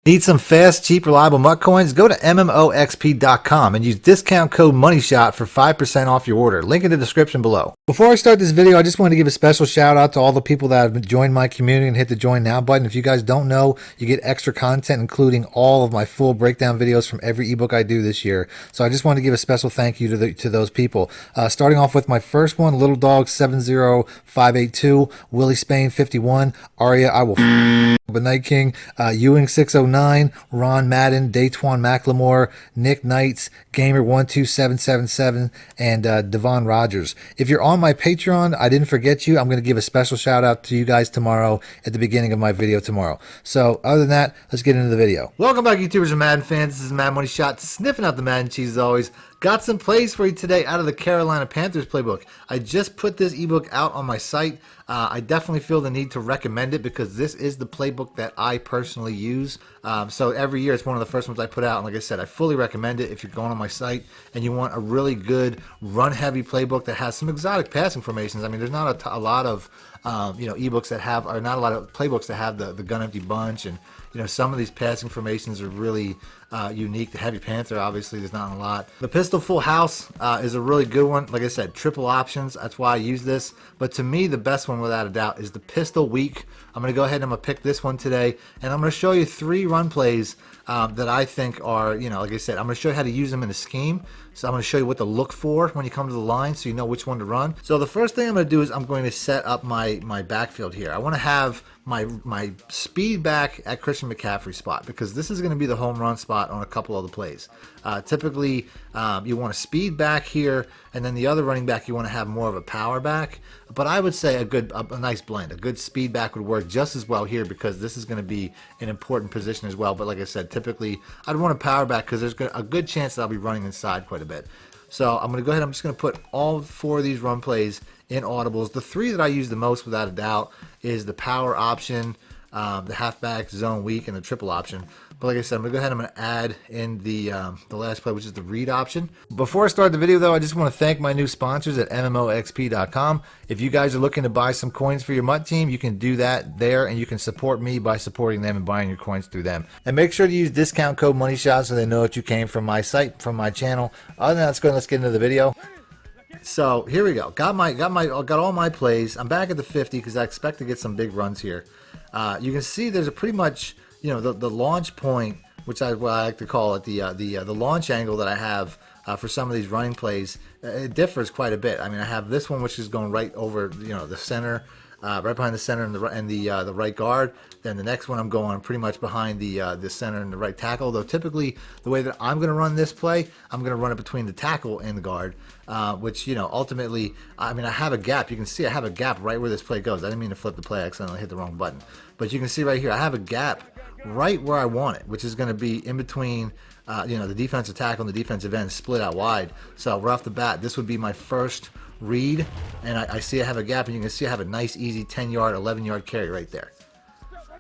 Need some fast, cheap, reliable MUT coins? Go to MMOXP.com and use discount code MONEYSHOT for 5% off your order. Link in the description below. Before I start this video, I just want to give a special shout out to all the people that have joined my community and hit the join now button. If you guys don't know, you get extra content, including all of my full breakdown videos from every ebook I do this year. So I just want to give a special thank you to those people. Starting off with my first one, Little Dog 70582, Willie Spain 51, Aria I Will The Night King, Ewing 609, Ron Madden, Daytwan McLemore, Nick Knights, Gamer 12777, and Devon Rogers. If you're on my Patreon, I didn't forget you. I'm going to give a special shout out to you guys tomorrow at the beginning of my video tomorrow. So other than that, let's get into the video. Welcome back, YouTubers and Madden fans. This is MADDENMONEYSHOT, sniffing out the Madden cheese as always. Got some plays for you today out of the Carolina Panthers playbook. I just put this ebook out on my site. I definitely feel the need to recommend it because this is the playbook that I personally use. So every year it's one of the first ones I put out. And like I said, I fully recommend it if you're going on my site and you want a really good run-heavy playbook that has some exotic passing formations. I mean, there's not a lot of ebooks that have, or not a lot of playbooks that have the gun empty bunch, and some of these passing formations are really unique. The Heavy Panther, obviously, there's not a lot. The Pistol Full House is a really good one. Like I said, triple options. That's why I use this. But to me, the best one, without a doubt, is the Pistol Weak. I'm going to go ahead and I'm going to pick this one today, and I'm going to show you 3 run plays that I think are, like I said, I'm going to show you how to use them in a scheme. So I'm going to show you what to look for when you come to the line so you know which one to run. So the first thing I'm going to do is I'm going to set up my backfield here. I want to have my speed back at Christian McCaffrey's spot because this is going to be the home run spot on a couple of the plays. Typically, you want to speed back here, and then the other running back you want to have more of a power back. But I would say a nice blend. A good speed back would work just as well here because this is going to be an important position as well. But like I said, typically I'd want a power back because there's a good chance that I'll be running inside quite a bit. So I'm going to go ahead. I'm just going to put all 4 of these run plays in audibles. The 3 that I use the most, without a doubt, is the power option, the halfback zone weak, and the triple option. But like I said, I'm going to go ahead and I'm going to add in the last play, which is the read option. Before I start the video, though, I just want to thank my new sponsors at MMOXP.com. If you guys are looking to buy some coins for your MUT team, you can do that there, and you can support me by supporting them and buying your coins through them. And make sure to use discount code MONEYSHOT so they know that you came from my site, from my channel. Other than that, let's get into the video. So here we go. Got all my plays. I'm back at the 50 because I expect to get some big runs here. You can see there's a pretty much, the launch point, which I like to call it, the launch angle that I have for some of these running plays. It differs quite a bit. I mean, I have this one which is going right over, the center, right behind the center and the right guard. Then the next one I'm going pretty much behind the center and the right tackle. Though typically the way that I'm going to run this play, I'm going to run it between the tackle and the guard, which ultimately, I mean, I have a gap. You can see I have a gap right where this play goes. I didn't mean to flip the play. I accidentally hit the wrong button. But you can see right here, I have a gap right where I want it, which is going to be in between the defensive tackle and the defensive end, split out wide. So right off the bat, this would be my first read, and I see I have a gap, and you can see I have a nice, easy 10-yard, 11-yard carry right there.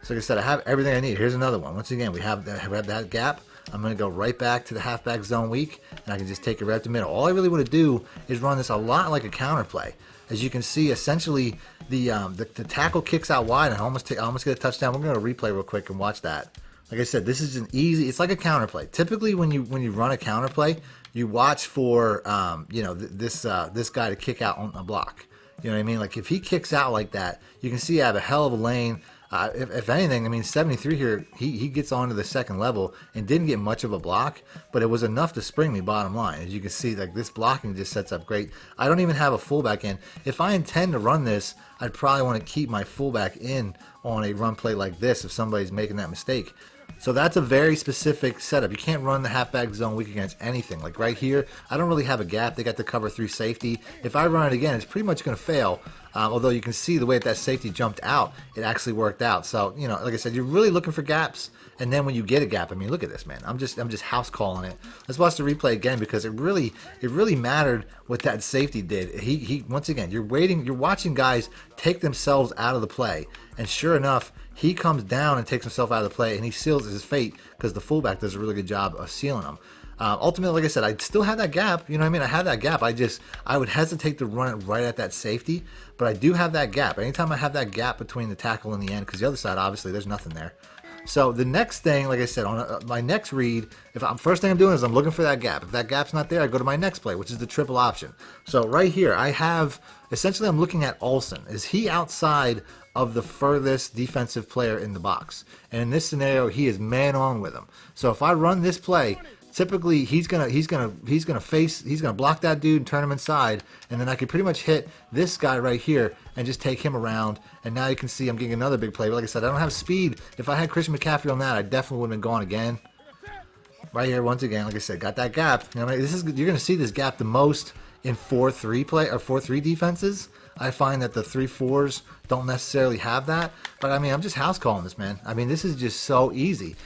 So like I said, I have everything I need. Here's another one. Once again, we have that gap. I'm going to go right back to the halfback zone weak, and I can just take it right up the middle. All I really want to do is run this a lot like a counter play. As you can see, essentially, the tackle kicks out wide, and I almost get a touchdown. We're going to replay real quick and watch that. Like I said, this is it's like a counter play. Typically, when you run a counter play, you watch for this guy to kick out on a block. You know what I mean? Like if he kicks out like that, you can see I have a hell of a lane. If anything, I mean 73 here, he gets onto the second level and didn't get much of a block, but it was enough to spring me bottom line. As you can see, like this blocking just sets up great. I don't even have a fullback in. If I intend to run this, I'd probably want to keep my fullback in on a run play like this if somebody's making that mistake. So that's a very specific setup. You can't run the halfback zone weak against anything. Like right here, I don't really have a gap. They got the cover 3 safety. If I run it again, it's pretty much going to fail. Although you can see the way that safety jumped out, it actually worked out. So, like I said, you're really looking for gaps. And then when you get a gap, I mean, look at this, man. I'm just house calling it. Let's watch the replay again because it really mattered what that safety did. He once again, you're watching guys take themselves out of the play, and sure enough, he comes down and takes himself out of the play, and he seals his fate because the fullback does a really good job of sealing him. Ultimately, like I said, I still have that gap. You know what I mean? I have that gap. I would hesitate to run it right at that safety, but I do have that gap. Anytime I have that gap between the tackle and the end, because the other side, obviously, there's nothing there. So the next thing, like I said, on my next read, first thing I'm doing is I'm looking for that gap. If that gap's not there, I go to my next play, which is the triple option. So right here, I have, essentially I'm looking at Olsen. Is he outside of the furthest defensive player in the box? And in this scenario, he is man on with him. So if I run this play, typically he's gonna block that dude and turn him inside, and then I could pretty much hit this guy right here and just take him around. And now you can see I'm getting another big play. But like I said, I don't have speed. If I had Christian McCaffrey on that, I definitely would have been gone again. Right here, once again, like I said, got that gap. You know, I mean, you're gonna see this gap the most in 4-3 play or 4-3 defenses. I find that the 3-4s don't necessarily have that. But I mean, I'm just house calling this, man. I mean, this is just so easy.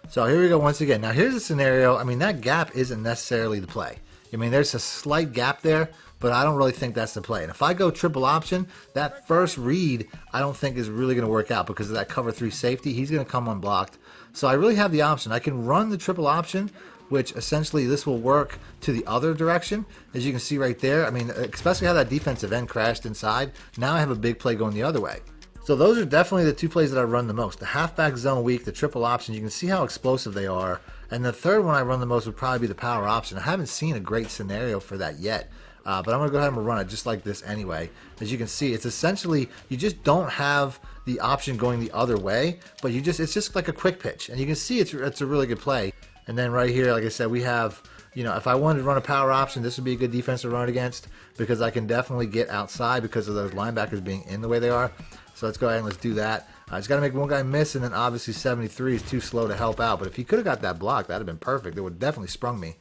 So here we go once again. Now here's a scenario. I mean, that gap isn't necessarily the play. I mean, there's a slight gap there, but I don't really think that's the play. And if I go triple option, that first read I don't think is really going to work out because of that cover 3 safety. He's going to come unblocked. So I really have the option. I can run the triple option, which essentially this will work to the other direction. As you can see right there, I mean, especially how that defensive end crashed inside. Now I have a big play going the other way. So those are definitely the 2 plays that I run the most. The halfback zone weak, the triple option, you can see how explosive they are. And the third one I run the most would probably be the power option. I haven't seen a great scenario for that yet. But I'm going to go ahead and run it just like this anyway. As you can see, it's essentially, you just don't have the option going the other way, but it's just like a quick pitch. And you can see it's a really good play. And then right here, like I said, we have, you know, if I wanted to run a power option, this would be a good defense to run it against because I can definitely get outside because of those linebackers being in the way they are. So let's go ahead and let's do that. I just got to make one guy miss, and then obviously 73 is too slow to help out. But if he could have got that block, that would have been perfect. It would have definitely sprung me.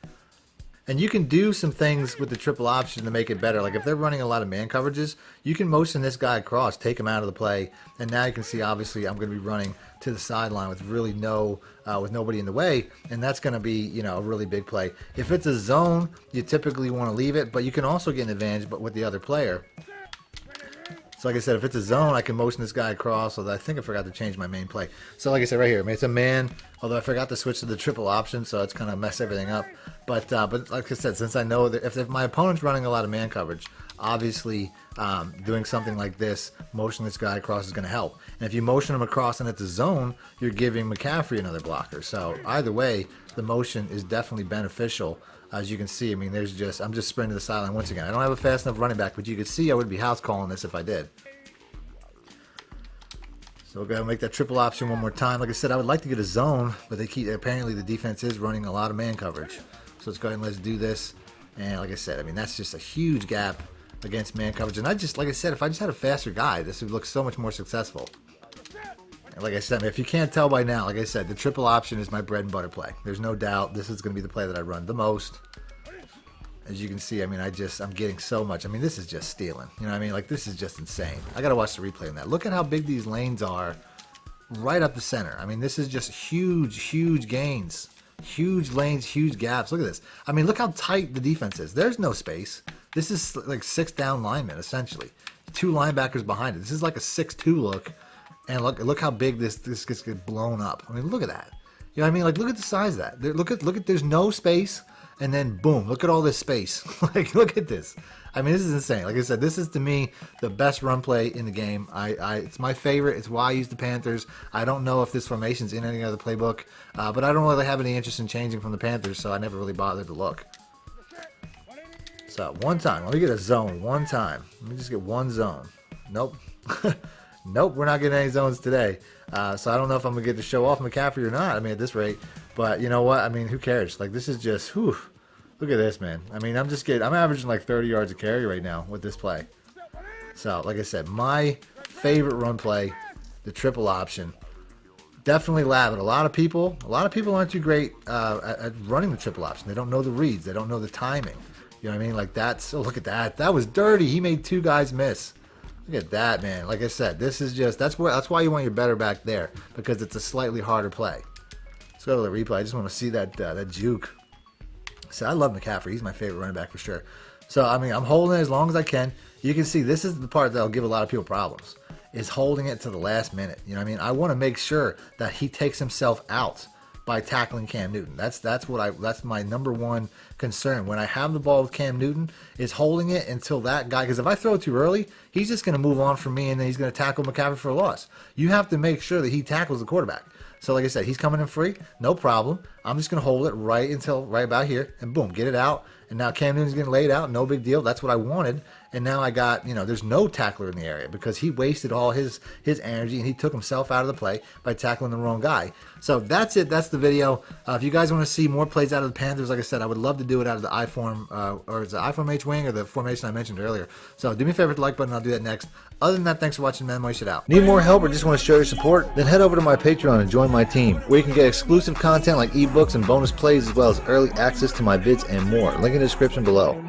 And you can do some things with the triple option to make it better. Like if they're running a lot of man coverages, you can motion this guy across, take him out of the play, and now you can see obviously I'm going to be running to the sideline with really with nobody in the way, and that's going to be, you know, a really big play. If it's a zone, you typically want to leave it, but you can also get an advantage but with the other player. So like I said, if it's a zone, I can motion this guy across, although I think I forgot to change my main play. So like I said right here, I mean, it's a man, although I forgot to switch to the triple option, so it's kind of mess everything up. But like I said, since I know that if my opponent's running a lot of man coverage, obviously doing something like this, motioning this guy across is going to help. And if you motion him across and it's a zone, you're giving McCaffrey another blocker. So either way, the motion is definitely beneficial. As you can see, I mean, I'm just sprinting to the sideline once again. I don't have a fast enough running back, but you can see I would be house calling this if I did. So we'll go ahead and make that triple option one more time. Like I said, I would like to get a zone, but apparently the defense is running a lot of man coverage. So let's go ahead and let's do this. And like I said, I mean, that's just a huge gap against man coverage. And like I said, if I just had a faster guy, this would look so much more successful. And like I said, if you can't tell by now, like I said, the triple option is my bread and butter play. There's no doubt this is going to be the play that I run the most. As you can see, I mean, I'm getting so much. I mean, this is just stealing. You know what I mean? Like, this is just insane. I got to watch the replay on that. Look at how big these lanes are right up the center. I mean, this is just huge, huge gains. Huge lanes, huge gaps. Look at this. I mean, look how tight the defense is. There's no space. This is like 6 down linemen, essentially. 2 linebackers behind it. This is like a 6-2 look. And look how big this gets blown up. I mean, look at that. You know what I mean? Like, look at the size of that. Look at. There's no space, and then boom. Look at all this space. Like, look at this. I mean, this is insane. Like I said, this is to me the best run play in the game. It's my favorite. It's why I use the Panthers. I don't know if this formation's in any other playbook, but I don't really have any interest in changing from the Panthers, so I never really bothered to look. So one time, let me get a zone. One time, let me just get one zone. Nope. Nope, we're not getting any zones today. So I don't know if I'm going to get to show off McCaffrey or not, I mean, at this rate. But you know what? I mean, who cares? Like, this is just, whew. Look at this, man. I mean, I'm averaging like 30 yards a carry right now with this play. So, like I said, my favorite run play, the triple option. Definitely lab it. A lot of people aren't too great at running the triple option. They don't know the reads. They don't know the timing. You know what I mean? Like, look at that. That was dirty. He made 2 guys miss. Look at that, man. Like I said, this is just, that's why you want your better back there, because it's a slightly harder play. Let's go to the replay. I just want to see that juke. So I love McCaffrey. He's my favorite running back for sure. So, I mean, I'm holding it as long as I can. You can see this is the part that'll give a lot of people problems, is holding it to the last minute. You know what I mean? I want to make sure that he takes himself out by tackling Cam Newton. That's my number one concern. When I have the ball with Cam Newton, is holding it until that guy, because if I throw it too early, he's just going to move on from me and then he's going to tackle McCaffrey for a loss. You have to make sure that he tackles the quarterback. So like I said, he's coming in free, no problem. I'm just gonna hold it right about here, and boom, get it out. And now Cam Newton's getting laid out, no big deal. That's what I wanted. And now I got, there's no tackler in the area because he wasted all his energy and he took himself out of the play by tackling the wrong guy. So that's it. That's the video. If you guys want to see more plays out of the Panthers, like I said, I would love to do it out of the I-form, or is it I-form H-wing or the formation I mentioned earlier. So do me a favor, hit the like button. I'll do that next. Other than that, thanks for watching Madden Money Shot out. Need more help or just want to show your support? Then head over to my Patreon and join my team, where you can get exclusive content like ebooks and bonus plays, as well as early access to my vids and more. Link in the description below.